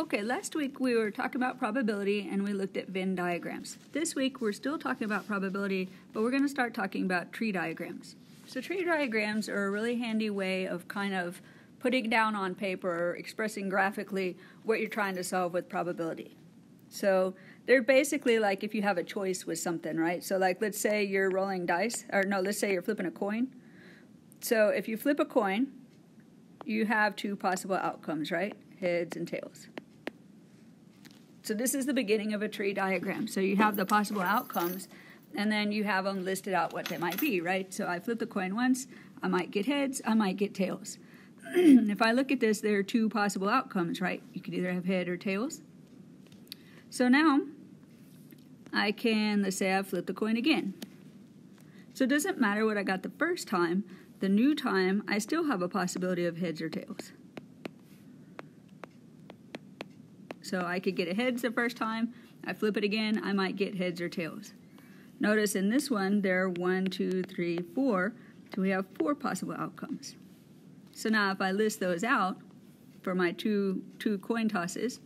Okay, last week we were talking about probability and we looked at Venn diagrams. This week we're still talking about probability, but we're going to start talking about tree diagrams. So tree diagrams are a really handy way of kind of putting down on paper or expressing graphically what you're trying to solve with probability. So they're basically like if you have a choice with something, right? So like let's say you're rolling dice, or no, let's say you're flipping a coin. So if you flip a coin, you have two possible outcomes, right? Heads and tails. So this is the beginning of a tree diagram. So you have the possible outcomes, and then you have them listed out what they might be, right? So I flip the coin once, I might get heads, I might get tails. If I look at this, there are two possible outcomes, right? You could either have head or tails. So now, I can, let's say I flip the coin again. So it doesn't matter what I got the first time, the new time, I still have a possibility of heads or tails. So I could get a heads the first time, I flip it again, I might get heads or tails. Notice in this one, there are 1, 2, 3, 4, so we have 4 possible outcomes. So now if I list those out for my two coin tosses,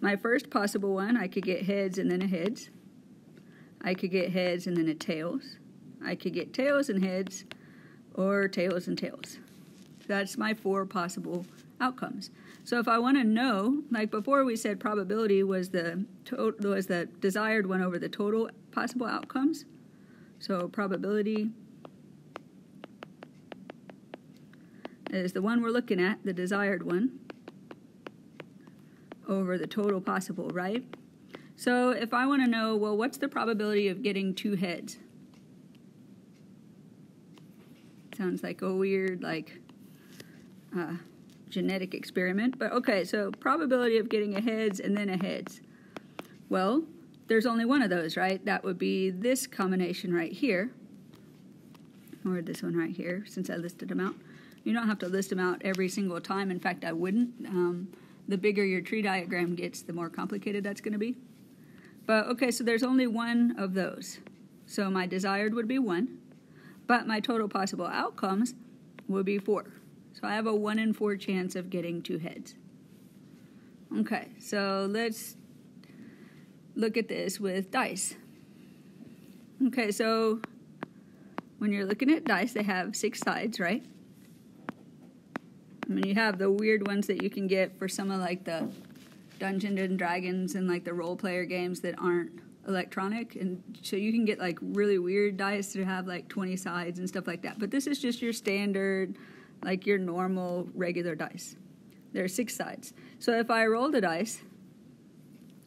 my first possible one, I could get heads and then a heads. I could get heads and then a tails. I could get tails and heads, or tails and tails. That's my 4 possible outcomes. So if I want to know, like before we said probability was the desired one over the total possible outcomes. So probability is the one we're looking at, the desired one, over the total possible, right? So if I want to know, well, what's the probability of getting 2 heads? Sounds like a weird, genetic experiment, but okay, so probability of getting a heads and then a heads. Well, there's only one of those, right? That would be this combination right here, or this one right here, since I listed them out. You don't have to list them out every single time. In fact, I wouldn't. The bigger your tree diagram gets, the more complicated that's going to be. But okay, so there's only one of those. So my desired would be 1, but my total possible outcomes would be 4. So I have a 1 in 4 chance of getting 2 heads. Okay, so let's look at this with dice. Okay, so when you're looking at dice, they have 6 sides, right? I mean, you have the weird ones that you can get for some of like the Dungeons and Dragons and like the role player games that aren't electronic, and so you can get like really weird dice that have like 20 sides and stuff like that. But this is just your standard, like your normal regular dice. There are 6 sides. So if I roll the dice,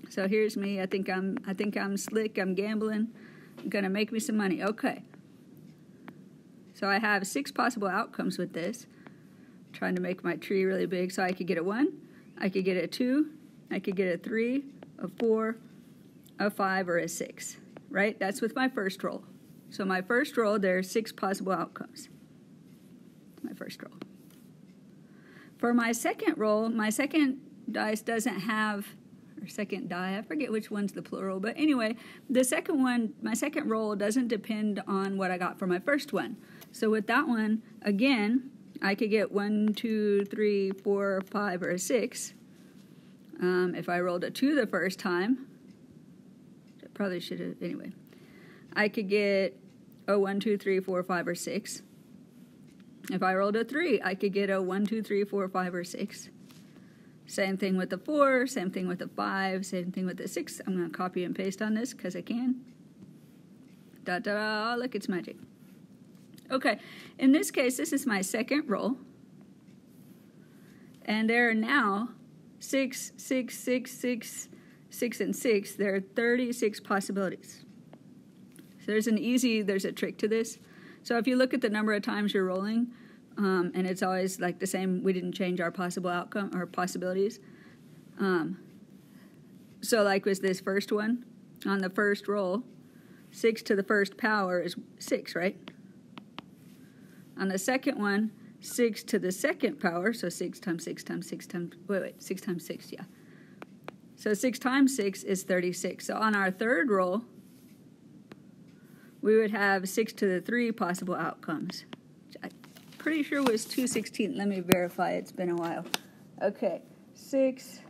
so here's me. I think I'm slick. I'm gambling. I'm gonna make me some money. Okay. So I have 6 possible outcomes with this. I'm trying to make my tree really big, so I could get a 1, I could get a 2, I could get a 3, a 4, a 5, or a 6. Right? That's with my first roll. So my first roll, there are 6 possible outcomes. My first roll. For my second roll, my second dice doesn't have, or second die, I forget which one's the plural, but anyway, the second one, my second roll doesn't depend on what I got for my first one. So with that one, again, I could get 1, 2, 3, 4, 5, or a 6. If I rolled a 2 the first time, I probably should have, anyway, I could get a 1, 2, 3, 4, 5, or 6. If I rolled a 3, I could get a 1, 2, 3, 4, 5, or 6. Same thing with the 4, same thing with the 5, same thing with the 6. I'm going to copy and paste on this because I can. Da-da-da, look, it's magic. Okay, in this case, this is my second roll. And there are now 6, 6, 6, 6, 6, and 6. There are 36 possibilities. So there's a trick to this. So if you look at the number of times you're rolling, and it's always like the same, we didn't change our possible outcome or possibilities. So like with this first one, on the first roll, 6 to the first power is 6, right? On the second one, 6 to the second power, so 6 times 6 times 6 times, 6 times 6, yeah. So 6 times 6 is 36. So on our third roll, we would have 6 to the 3 possible outcomes. I'm pretty sure it was 2/16. Let me verify. It's been a while. Okay, 6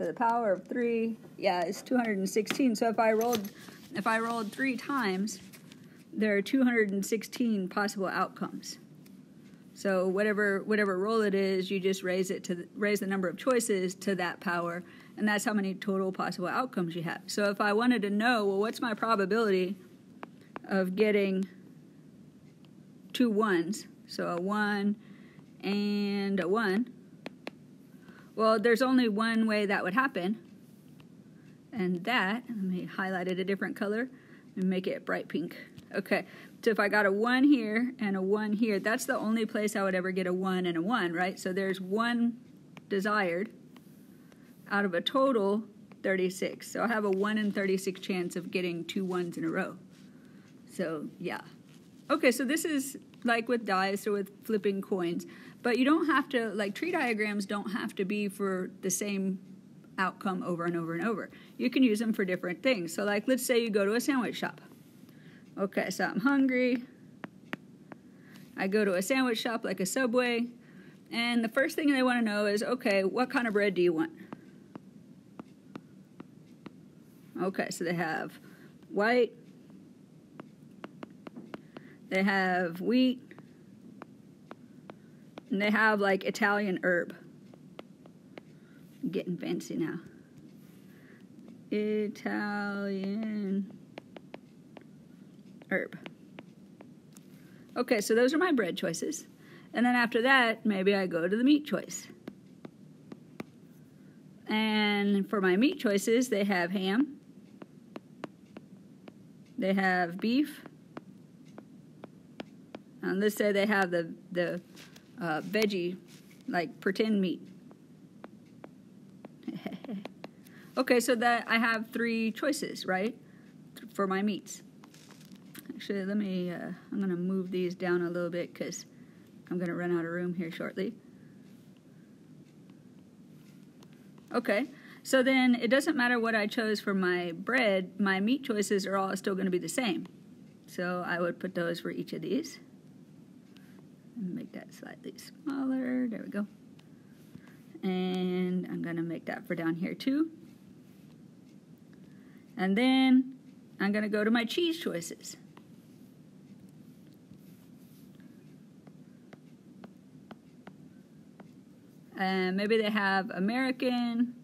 to the power of 3, yeah, it's 216. So if I rolled 3 times, there are 216 possible outcomes. So whatever roll it is, you just raise the number of choices to that power, and that's how many total possible outcomes you have. So if I wanted to know, well, what's my probability of getting 2 1s, so a 1 and a 1, well, there's only one way that would happen, and that, let me highlight it a different color and make it bright pink. Okay, so if I got a 1 here and a 1 here, that's the only place I would ever get a 1 and a 1, right? So there's 1 desired out of a total 36. So I have a 1 in 36 chance of getting 2 1s in a row. So, yeah. Okay, so this is like with dice or with flipping coins. But you don't have to, like, tree diagrams don't have to be for the same outcome over and over and over. You can use them for different things. So, like, let's say you go to a sandwich shop. Okay, so I'm hungry. I go to a sandwich shop like a Subway. And the first thing they want to know is, okay, what kind of bread do you want? Okay, so they have white. They have wheat. And they have, like, Italian herb. I'm getting fancy now. Italian herb. Okay, so those are my bread choices. And then after that, maybe I go to the meat choice. And for my meat choices, they have ham. They have beef. And let's say they have the veggie, like pretend meat. Okay, so that I have 3 choices, right, for my meats. Actually, let me, I'm going to move these down a little bit because I'm going to run out of room here shortly. Okay, so then it doesn't matter what I chose for my bread, my meat choices are all still going to be the same. So I would put those for each of these. Make that slightly smaller. There we go. And I'm going to make that for down here too. And then I'm going to go to my cheese choices. And maybe they have American.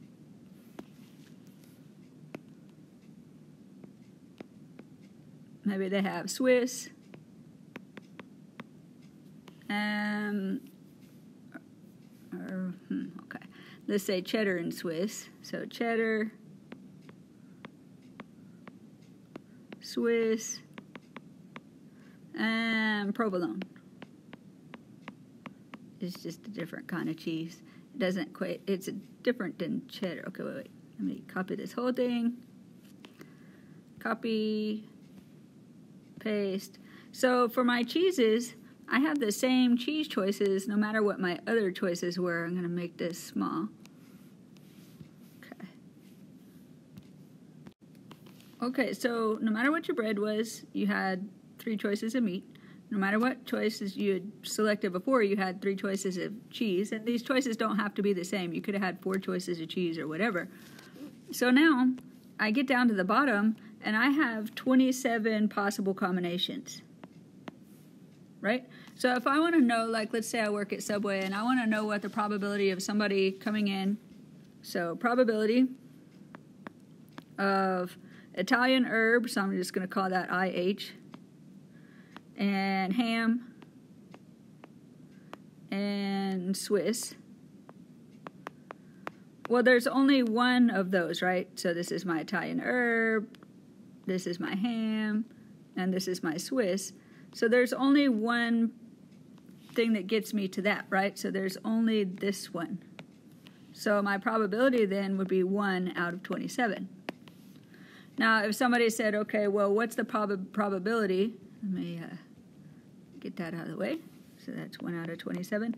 Maybe they have Swiss. Okay, let's say cheddar and Swiss. So cheddar, Swiss, and provolone. It's just a different kind of cheese. It doesn't quite, it's different than cheddar. Okay, wait. Let me copy this whole thing. Copy, paste. So for my cheeses, I have the same cheese choices no matter what my other choices were. I'm going to make this small. Okay. Okay, so no matter what your bread was, you had 3 choices of meat. No matter what choices you had selected before, you had 3 choices of cheese. And these choices don't have to be the same. You could have had 4 choices of cheese or whatever. So now I get down to the bottom and I have 27 possible combinations. Right? So if I want to know, like, let's say I work at Subway and I want to know what the probability of somebody coming in, so probability of Italian herb, so I'm just going to call that IH, and ham, and Swiss. Well, there's only one of those, right? So this is my Italian herb, this is my ham, and this is my Swiss. So there's only one thing that gets me to that, right? So there's only this one. So my probability then would be 1 out of 27. Now, if somebody said, okay, well, what's the probability? Let me get that out of the way. So that's 1 out of 27.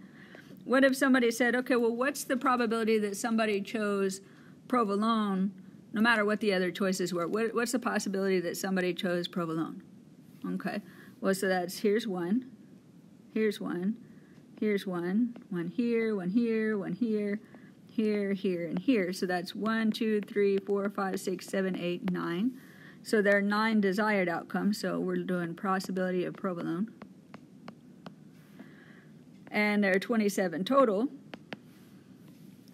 What if somebody said, okay, well, what's the probability that somebody chose provolone no matter what the other choices were? What's the possibility that somebody chose provolone? Okay. Well, so that's, here's 1, here's 1, here's 1, 1 here, 1 here, 1 here, here, here, and here. So that's 1, 2, 3, 4, 5, 6, 7, 8, 9. So there are 9 desired outcomes. So we're doing possibility of provolone. And there are 27 total.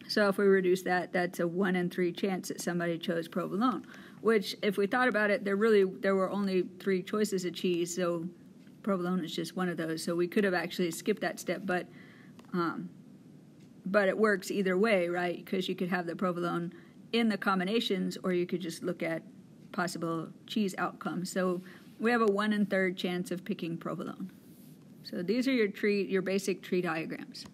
So if we reduce that, that's a 1 in 3 chance that somebody chose provolone. Which, if we thought about it, there were only 3 choices of cheese. So provolone is just one of those. So we could have actually skipped that step, but it works either way, right? Because you could have the provolone in the combinations, or you could just look at possible cheese outcomes. So we have a 1 in 3 chance of picking provolone. So these are your basic tree diagrams.